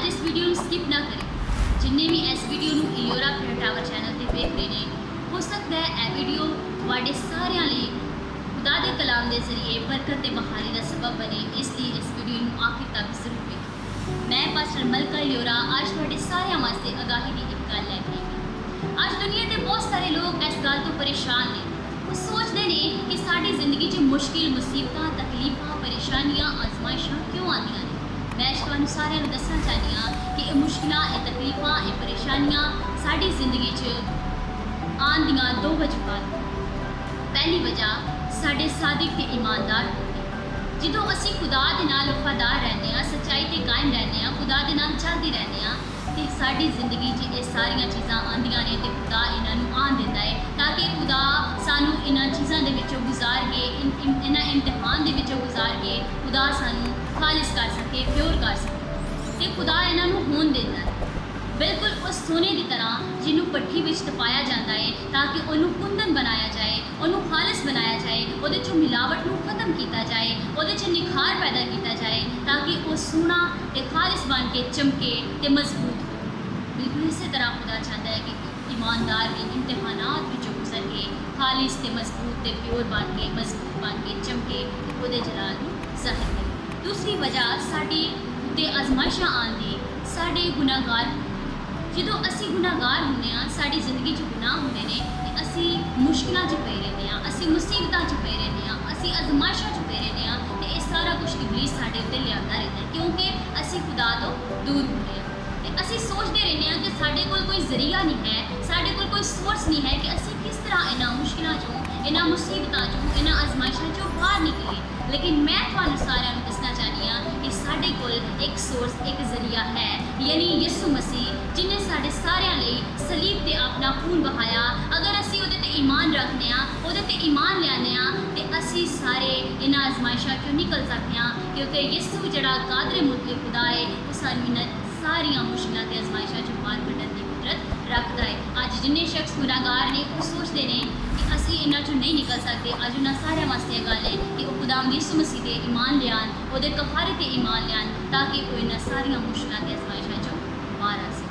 इस वीडियो को स्किप ना करें। जिन्हें भी इस वीडियो को इलियोरा प्रेयर टावर चैनल पर देख रहे हैं, हो सकता है यह वीडियो वाड़े सारिਆਂ ਲਈ खुदा के कलाम के जरिए बरकत के बहाली का सबब बने, इसलिए इस वीडियो को आखिर तक जरूर देखें। मैं पास्टर मलका इलियोरा आज थोड़े सारिਆਂ वास्ते आगाही की एक गल लैके आई। आज दुनिया के बहुत सारे लोग इस गल तो परेशान ने, वो सोचते हैं कि साड़ी जिंदगी च मुश्किल मुसीबत तकलीफा परेशानियां आजमाइशां क्यों आदियां ने। मैं तुहानूं सारिਆਂ ਨੂੰ दसना चाहती हाँ कि ये मुश्किलां ये तकलीफा ये परेशानियां साड़ी जिंदगी च आन दियां दो वजूहात। पहली वजह साडे सादिक ते ईमानदार होंदे। ਜਦੋਂ ਅਸੀਂ खुदा दे नाल वफादार रहने हैं, सच्चाई ते कायम रहने हैं, खुदा दे नाल चलते रहने हैं, तो साड़ी जिंदगी च ये सारियां चीज़ां आंदियां ने ते खुदा इन्हां नूं आन दिंदा है ताकि खुदा सानू इन्हां चीज़ां दे विचों गुजार के इन्हां इम्तिहान दे विचों गुजार के खुदा सानू खालिस कर सके, प्योर कर सके। ते खुदा इन्हां नूं होण दिंदा है बिल्कुल उस सोने की तरह जिन्हों भट्ठी में तपाया जाता है ताकि उन्होंने कुंदन बनाया जाए, उन्होंने खालिस बनाया जाए, वो मिलावट को खत्म किया जाए, वो निखार पैदा किया जाए ताकि वो सोना ते खालिस बन के चमके ते मजबूत हो। बिल्कुल इस तरह खुदा चाहता है कि ईमानदार भी इम्तिहानात विचों गुजर के खालिस ते मजबूत ते प्योर बन के मजबूत बन के चमके वो जलाल को जाहिर करे। दूसरी वजह साड़ी उत्ते आजमाइशां आंदी साडे गुनाहगार। जो असी गुनाहगार होंगे हाँ, साड़ी जिंदगी च गुनाह होंगे ने, असी मुश्किलों च पे रहने, असी मुसीबतों च पे रहने, असी आजमाइशों च पे रहने, तो ये सारा कुछ इबलीस साडे उत्ते लिया रहता है क्योंकि असी खुदा तो दूर होंगे हैं। असी सोचते रहने कि साडे कोल कोई जरिया नहीं है, साडे कोल कोई सोर्स नहीं है कि असी किस तरह इन्हां मुश्किलों चों इन्हां मुसीबतों चों इन्हां आजमाइशों चों बाहर निकले। लेकिन मैं तुहानूं सारिਆਂ ਨੂੰ दसना चाहती हाँ कि साडे कोल एक सोर्स एक जरिया है, यानी यीशु मसीह जिन्हें साडे सारिਆਂ ਲਈ सलीब ते अपना खून बहाया। अगर असी उहदे ते ईमान रखने उहदे ते ईमान लियाने तो असी सारे इन्हां आजमाइशों चों निकल सकते हैं क्योंकि यीशु जिहड़ा कादरे मुतलक खुदा है वो सानूं इन्हां सारियां मुश्किलों ते आजमाइशों चों बाहर कड्ढण दी कुदरत रखता है। अज जिन्ने शख्स गुनाहगार ने वो सोचते हैं कि असी इन्हां चों नहीं निकल सकते, अज उन्हां सारिਆਂ वास्ते गल है कि वो खुदावंद यीशु मसीह ते ईमान लियान, उहदे कफारे ते ईमान लियान ताकि वो इन्हां सारियां मुश्किलों ते आजमाइशों चों बाहर आ सके।